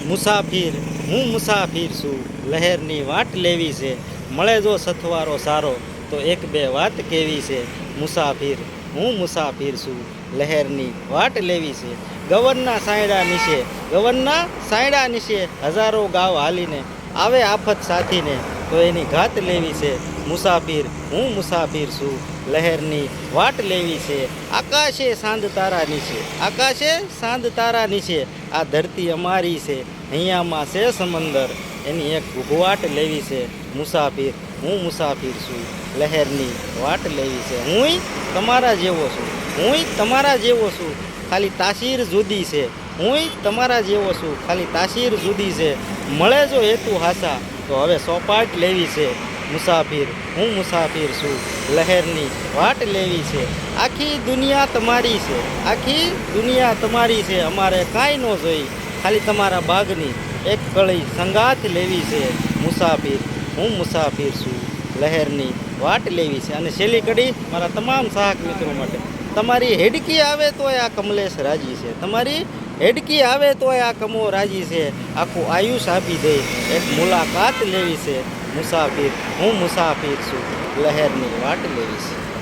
મુસાફિર હું મુસાફિર છું, લહેરની વાટ લેવી છે. મળે જો સથવારો સારો તો એક બે વાત કેવી છે. મુસાફિર હું મુસાફિર છું, લહેરની વાટ લેવી છે. ગવનના સાયડા નીચે હજારો ગાવ હાલીને આવે આફત સાથીને તો એની ઘાત લેવી છે. મુસાફિર હું મુસાફિર છું, લહેરની વાટ લેવી છે. આકાશે સાંદ તારા નીચે આ ધરતી અમારી છે. અહીંયામાં છે સમંદર એની એક ઘૂઘવાટ લેવી છે. મુસાફિર હું મુસાફિર છું, લહેરની વાટ લેવી છે. હુંય તમારા જેવો છું, ખાલી તાસીર જુદી છે. ખાલી તાસીર જુદી છે. મળે જો હેતુ હાસા તો હવે સોપાટ લેવી છે. મુસાફિર હું મુસાફિર છું, લહેરની વાટ લેવી છે. આખી દુનિયા તમારી છે, અમારે કાંઈ ન જોઈ, ખાલી તમારા બાગની એક કળી સંગાથ લેવી છે. મુસાફિર હું મુસાફિર છું, લહેરની વાટ લેવી છે. અને છેલ્લી કડી મારા તમામ ચાહક મિત્રો માટે. તમારી હેડકી આવે તોય આ કમલેશ રાજી છે. આ કમો રાજી છે. આખું આયુષ આપી દે, એક મુલાકાત લેવી છે. મુસાફિર હું મુસાફિર છું, લહેરની વાટ લેવી છે.